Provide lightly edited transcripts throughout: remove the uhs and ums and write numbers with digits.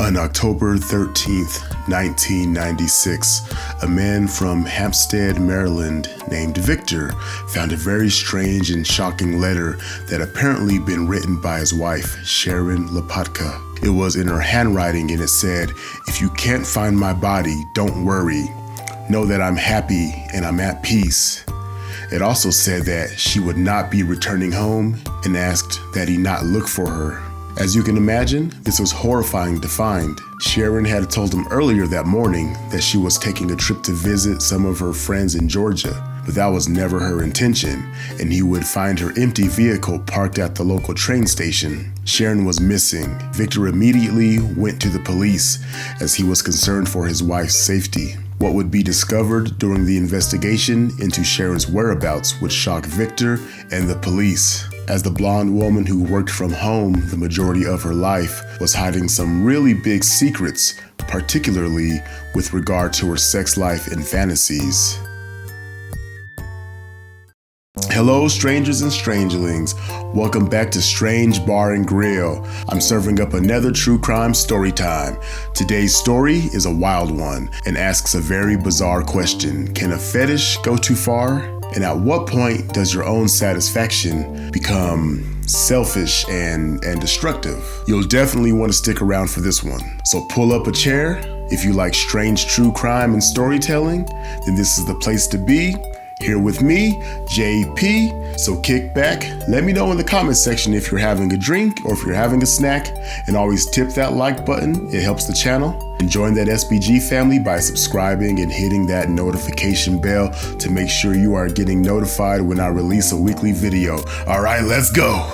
On October 13th, 1996, a man from Hampstead, Maryland, named Victor found a very strange and shocking letter that apparently been written by his wife, Sharon Lopatka. It was in her handwriting and it said, "If you can't find my body, don't worry. Know that I'm happy and I'm at peace." It also said that she would not be returning home and asked that he not look for her. As you can imagine, this was horrifying to find. Sharon had told him earlier that morning that she was taking a trip to visit some of her friends in Georgia, but that was never her intention, and he would find her empty vehicle parked at the local train station. Sharon was missing. Victor immediately went to the police as he was concerned for his wife's safety. What would be discovered during the investigation into Sharon's whereabouts would shock Victor and the police, as the blonde woman who worked from home the majority of her life was hiding some really big secrets, particularly with regard to her sex life and fantasies. Hello, strangers and strangelings. Welcome back to Strange Bar and Grill. I'm serving up another true crime story time. Today's story is a wild one and asks a very bizarre question. Can a fetish go too far? And at what point does your own satisfaction become selfish and destructive? You'll definitely want to stick around for this one. So pull up a chair. If you like strange true crime and storytelling, then this is the place to be. Here with me, JP. So kick back, let me know in the comment section if you're having a drink or if you're having a snack, and always tip that like button, it helps the channel. And join that SBG family by subscribing and hitting that notification bell to make sure you are getting notified when I release a weekly video. All right, let's go.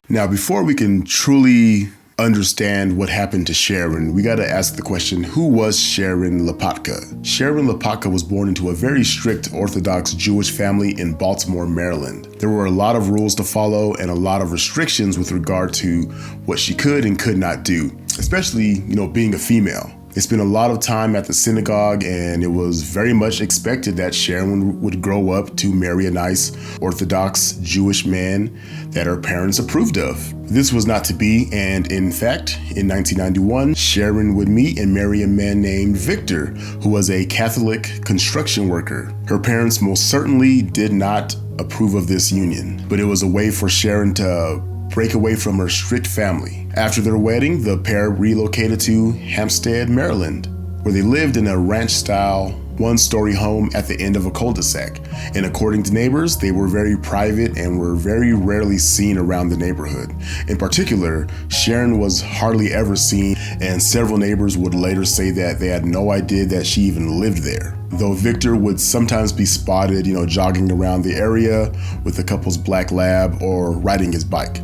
Now, before we can truly understand what happened to Sharon, we got to ask the question, who was Sharon Lopatka? Sharon Lopatka was born into a very strict Orthodox Jewish family in Baltimore, Maryland. There were a lot of rules to follow and a lot of restrictions with regard to what she could and could not do, especially, being a female. They spent a lot of time at the synagogue, and it was very much expected that Sharon would grow up to marry a nice Orthodox Jewish man that her parents approved of. This was not to be, and in fact, in 1991, Sharon would meet and marry a man named Victor, who was a Catholic construction worker. Her parents most certainly did not approve of this union, but it was a way for Sharon to break away from her strict family. After their wedding, the pair relocated to Hampstead, Maryland, where they lived in a ranch-style one-story home at the end of a cul-de-sac. And according to neighbors, they were very private and were very rarely seen around the neighborhood. In particular, Sharon was hardly ever seen, and several neighbors would later say that they had no idea that she even lived there. Though Victor would sometimes be spotted, jogging around the area with the couple's black lab or riding his bike.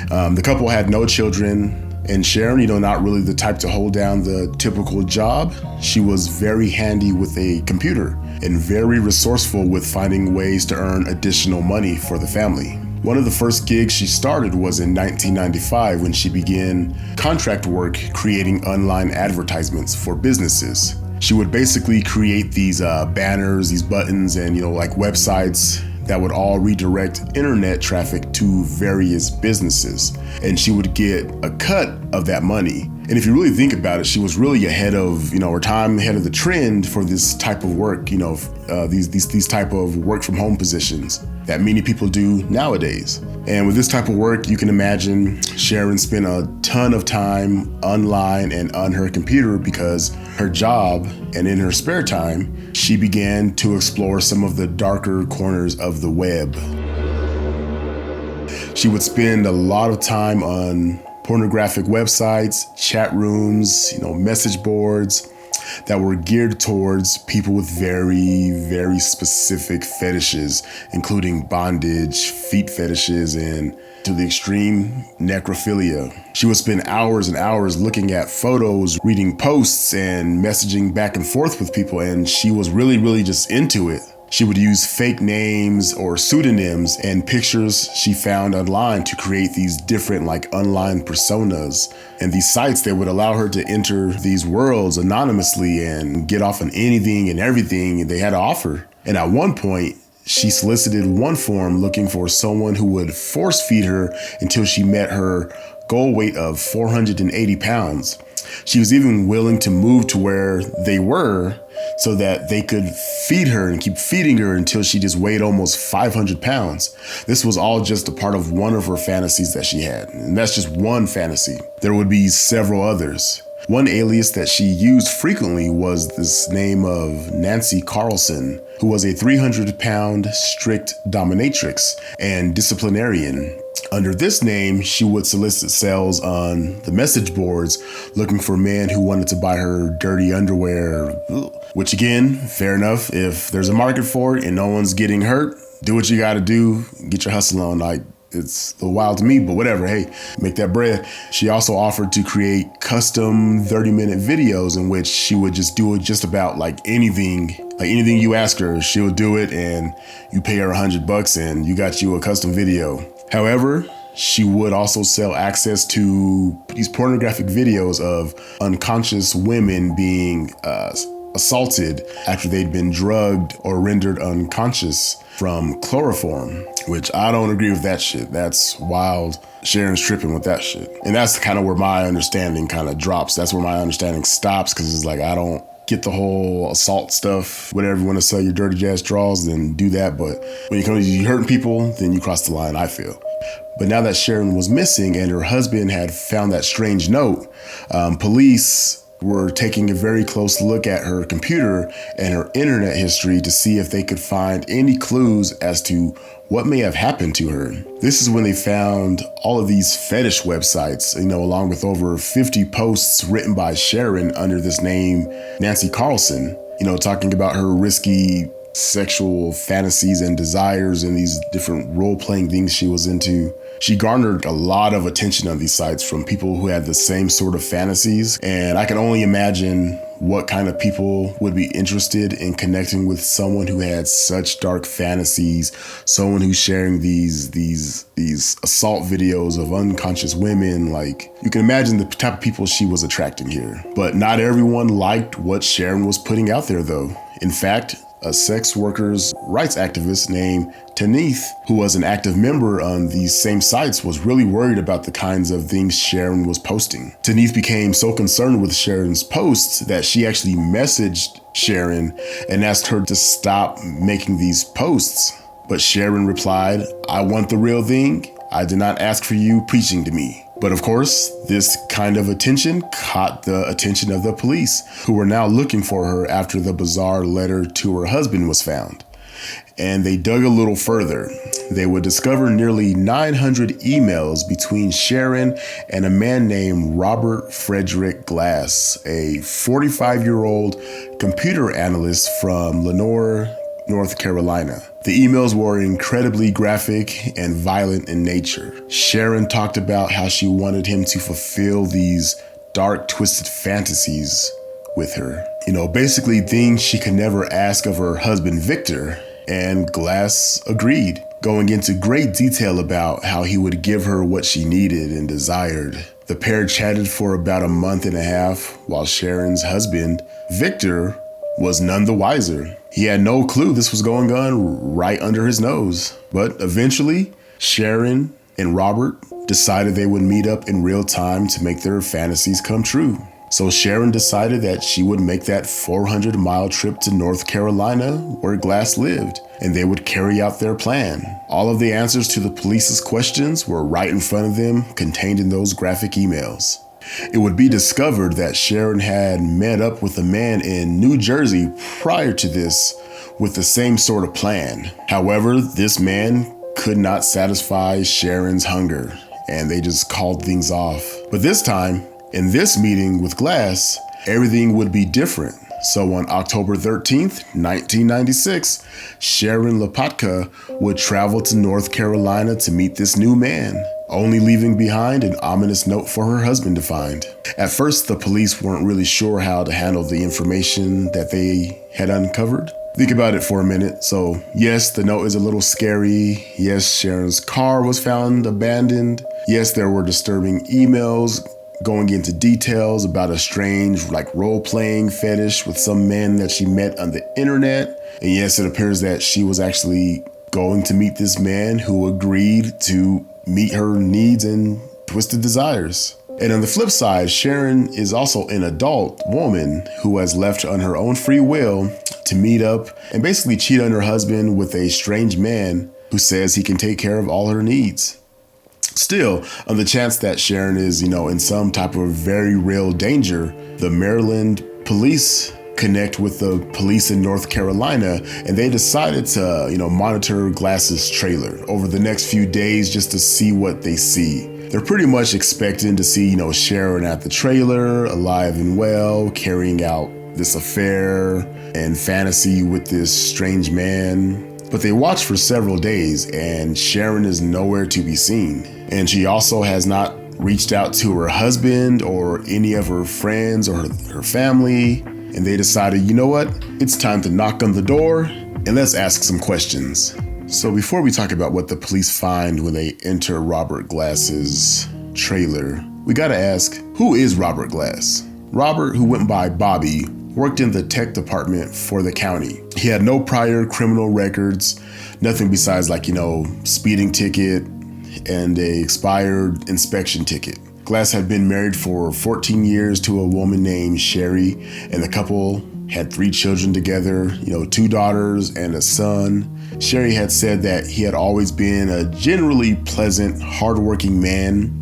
The couple had no children, and Sharon, not really the type to hold down the typical job. She was very handy with a computer and very resourceful with finding ways to earn additional money for the family. One of the first gigs she started was in 1995 when she began contract work creating online advertisements for businesses. She would basically create these banners, these buttons, and like websites that would all redirect internet traffic to various businesses. And she would get a cut of that money. And if you really think about it, she was really ahead of, her time, ahead of the trend for this type of work, these type of work from home positions that many people do nowadays. And with this type of work, you can imagine Sharon spent a ton of time online and on her computer because her job, and in her spare time, she began to explore some of the darker corners of the web. She would spend a lot of time on pornographic websites, chat rooms, message boards that were geared towards people with very, very specific fetishes, including bondage, feet fetishes, and to the extreme, necrophilia. She would spend hours and hours looking at photos, reading posts, and messaging back and forth with people, and she was really, really just into it. She would use fake names or pseudonyms and pictures she found online to create these different online personas. And these sites that would allow her to enter these worlds anonymously and get off on anything and everything they had to offer. And at one point, She solicited one form looking for someone who would force feed her until she met her goal weight of 480 pounds. She was even willing to move to where they were so that they could feed her and keep feeding her until she just weighed almost 500 pounds. This was all just a part of one of her fantasies that she had. And that's just one fantasy. There would be several others. One alias that she used frequently was this name of Nancy Carlson, who was a 300-pound strict dominatrix and disciplinarian. Under this name, she would solicit sales on the message boards looking for men who wanted to buy her dirty underwear, which again, fair enough. If there's a market for it and no one's getting hurt, do what you got to do, get your hustle on. Like, it's a little wild to me, but whatever. Hey, make that bread. She also offered to create custom 30-minute videos in which she would just do it just about like anything you ask her, she'll do it, and you pay her $100 and you got you a custom video. However, she would also sell access to these pornographic videos of unconscious women being assaulted after they'd been drugged or rendered unconscious from chloroform, which I don't agree with that shit. That's wild. Sharon's tripping with that shit. And that's kind of where my understanding kind of drops. That's where my understanding stops, because it's like, I don't get the whole assault stuff. Whatever you want to sell your dirty jazz draws, then do that. But when you come to you hurting people, then you cross the line, I feel. But now that Sharon was missing and her husband had found that strange note, police were taking a very close look at her computer and her internet history to see if they could find any clues as to what may have happened to her. This is when they found all of these fetish websites, along with over 50 posts written by Sharon under this name, Nancy Carlson, talking about her risky sexual fantasies and desires and these different role-playing things she was into. She garnered a lot of attention on these sites from people who had the same sort of fantasies, and I can only imagine what kind of people would be interested in connecting with someone who had such dark fantasies, someone who's sharing these assault videos of unconscious women. Like, you can imagine the type of people she was attracting here. But not everyone liked what Sharon was putting out there, though. In fact, a sex workers' rights activist named Tanith, who was an active member on these same sites, was really worried about the kinds of things Sharon was posting. Tanith became so concerned with Sharon's posts that she actually messaged Sharon and asked her to stop making these posts. But Sharon replied, "I want the real thing. I did not ask for you preaching to me." But of course, this kind of attention caught the attention of the police, who were now looking for her after the bizarre letter to her husband was found. And they dug a little further. They would discover nearly 900 emails between Sharon and a man named Robert Frederick Glass, a 45-year-old computer analyst from Lenore, North Carolina. The emails were incredibly graphic and violent in nature. Sharon talked about how she wanted him to fulfill these dark, twisted fantasies with her. Basically things she could never ask of her husband, Victor, and Glass agreed, going into great detail about how he would give her what she needed and desired. The pair chatted for about a month and a half, while Sharon's husband, Victor, was none the wiser. He had no clue this was going on right under his nose. But eventually, Sharon and Robert decided they would meet up in real time to make their fantasies come true. So Sharon decided that she would make that 400-mile trip to North Carolina where Glass lived, and they would carry out their plan. All of the answers to the police's questions were right in front of them, contained in those graphic emails. It would be discovered that Sharon had met up with a man in New Jersey prior to this with the same sort of plan. However, this man could not satisfy Sharon's hunger, and they just called things off. But this time, in this meeting with Glass, everything would be different. So on October 13th, 1996, Sharon Lopatka would travel to North Carolina to meet this new man, only leaving behind an ominous note for her husband to find. At first, the police weren't really sure how to handle the information that they had uncovered. Think about it for a minute. So yes, the note is a little scary. Yes, Sharon's car was found abandoned. Yes, there were disturbing emails going into details about a strange role-playing fetish with some men that she met on the internet. And yes, it appears that she was actually going to meet this man who agreed to meet her needs and twisted desires. And on the flip side, Sharon is also an adult woman who has left on her own free will to meet up and basically cheat on her husband with a strange man who says he can take care of all her needs. Still, on the chance that Sharon is, in some type of very real danger, the Maryland police connect with the police in North Carolina, and they decided to, monitor Glass's trailer over the next few days just to see what they see. They're pretty much expecting to see, Sharon at the trailer, alive and well, carrying out this affair and fantasy with this strange man. But they watch for several days and Sharon is nowhere to be seen. And she also has not reached out to her husband or any of her friends or her family. And they decided, you know what? It's time to knock on the door and let's ask some questions. So before we talk about what the police find when they enter Robert Glass's trailer, we gotta ask, who is Robert Glass? Robert, who went by Bobby, worked in the tech department for the county. He had no prior criminal records, nothing besides speeding ticket and a expired inspection ticket. Glass had been married for 14 years to a woman named Sherry, and the couple had 3 children together, 2 daughters and a son. Sherry had said that he had always been a generally pleasant, hardworking man,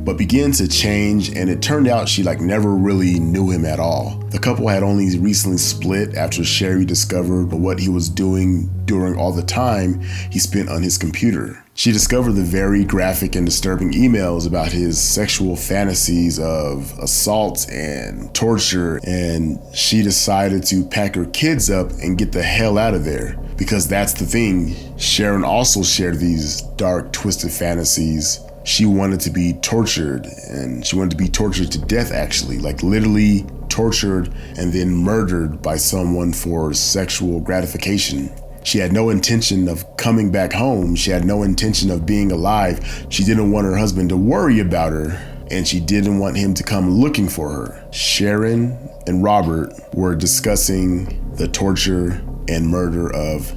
but began to change, and it turned out she never really knew him at all. The couple had only recently split after Sherry discovered what he was doing during all the time he spent on his computer. She discovered the very graphic and disturbing emails about his sexual fantasies of assault and torture, and she decided to pack her kids up and get the hell out of there. Because that's the thing, Sharon also shared these dark, twisted fantasies. She wanted to be tortured, and she wanted to be tortured to death, actually, literally tortured and then murdered by someone for sexual gratification. She had no intention of coming back home. She had no intention of being alive. She didn't want her husband to worry about her, and she didn't want him to come looking for her. Sharon and Robert were discussing the torture and murder of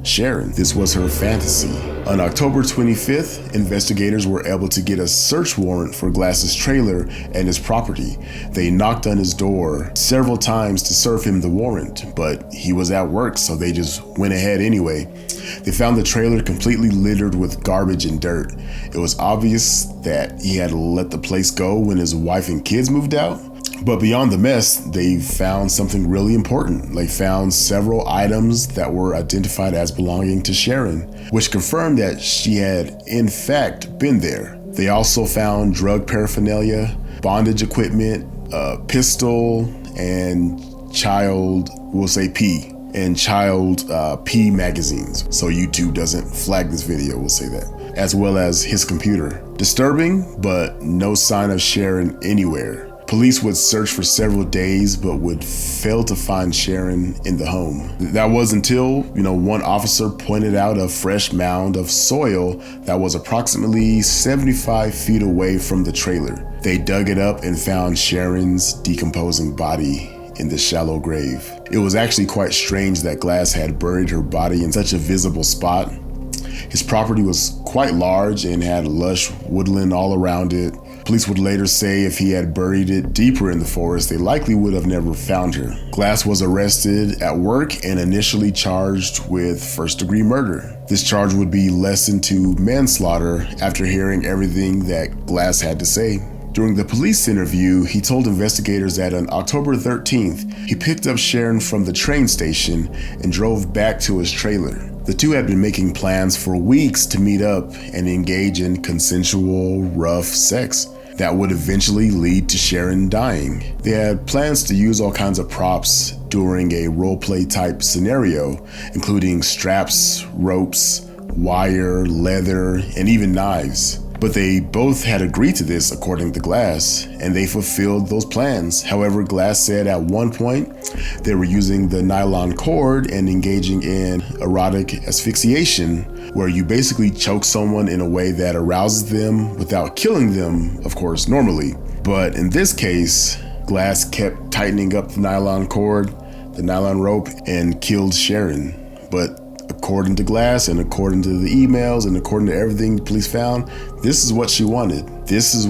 Sharon. This was her fantasy. On October 25th, investigators were able to get a search warrant for Glass's trailer and his property. They knocked on his door several times to serve him the warrant, but he was at work, so they just went ahead anyway. They found the trailer completely littered with garbage and dirt. It was obvious that he had let the place go when his wife and kids moved out. But beyond the mess, they found something really important. They found several items that were identified as belonging to Sharon, which confirmed that she had in fact been there. They also found drug paraphernalia, bondage equipment, a pistol, and child P magazines. So YouTube doesn't flag this video, we'll say that. As well as his computer. Disturbing, but no sign of Sharon anywhere. Police would search for several days, but would fail to find Sharon in the home. That was until, one officer pointed out a fresh mound of soil that was approximately 75 feet away from the trailer. They dug it up and found Sharon's decomposing body in the shallow grave. It was actually quite strange that Glass had buried her body in such a visible spot. His property was quite large and had lush woodland all around it. Police would later say if he had buried it deeper in the forest, they likely would have never found her. Glass was arrested at work and initially charged with first-degree murder. This charge would be lessened to manslaughter after hearing everything that Glass had to say. During the police interview, he told investigators that on October 13th, he picked up Sharon from the train station and drove back to his trailer. The two had been making plans for weeks to meet up and engage in consensual, rough sex that would eventually lead to Sharon dying. They had plans to use all kinds of props during a roleplay type scenario, including straps, ropes, wire, leather, and even knives. But they both had agreed to this according to Glass, and they fulfilled those plans. However, Glass said at one point they were using the nylon cord and engaging in erotic asphyxiation, where you basically choke someone in a way that arouses them without killing them, of course, normally. But in this case, Glass kept tightening up the nylon cord, the nylon rope, and killed Sharon. But according to Glass and according to the emails and according to everything the police found, this is what she wanted. This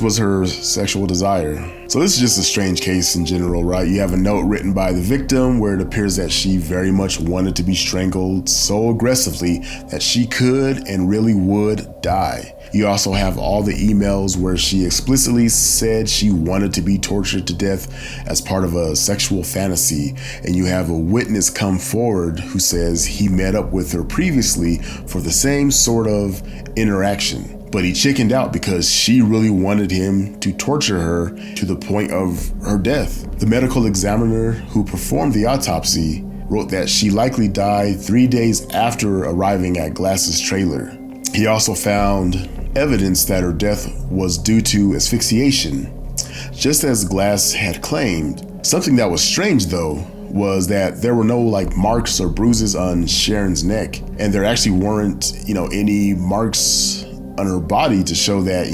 was her sexual desire. So this is just a strange case in general, right? You have a note written by the victim where it appears that she very much wanted to be strangled so aggressively that she could and really would die. You also have all the emails where she explicitly said she wanted to be tortured to death as part of a sexual fantasy. And you have a witness come forward who says he met up with her previously for the same sort of interaction. But he chickened out because she really wanted him to torture her to the point of her death. The medical examiner who performed the autopsy wrote that she likely died 3 days after arriving at Glass's trailer. He also found evidence that her death was due to asphyxiation, just as Glass had claimed. Something that was strange though was that there were no marks or bruises on Sharon's neck, and there actually weren't, any marks on her body to show that,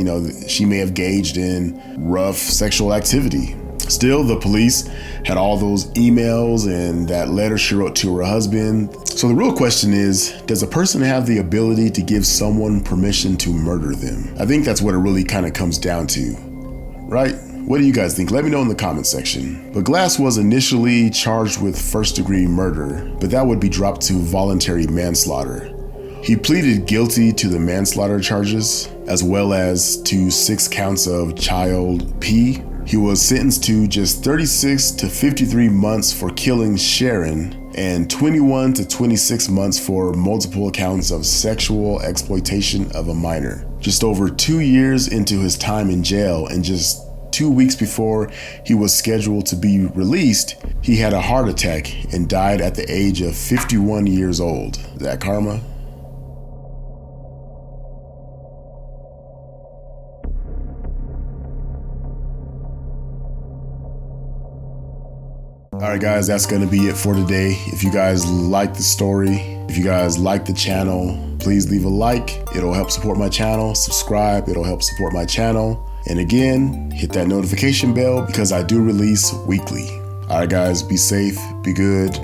she may have engaged in rough sexual activity. Still, the police had all those emails and that letter she wrote to her husband. So the real question is, does a person have the ability to give someone permission to murder them? I think that's what it really kind of comes down to, right? What do you guys think? Let me know in the comment section. But Glass was initially charged with first-degree murder, but that would be dropped to voluntary manslaughter. He pleaded guilty to the manslaughter charges, as well as to 6 counts of child P. He was sentenced to just 36 to 53 months for killing Sharon and 21 to 26 months for multiple counts of sexual exploitation of a minor. Just over 2 years into his time in jail, and just 2 weeks before he was scheduled to be released, he had a heart attack and died at the age of 51 years old. Is that karma? Alright guys, that's going to be it for today. If you guys like the story, if you guys like the channel, please leave a like. It'll help support my channel. Subscribe, it'll help support my channel. And again, hit that notification bell because I do release weekly. Alright guys, be safe, be good.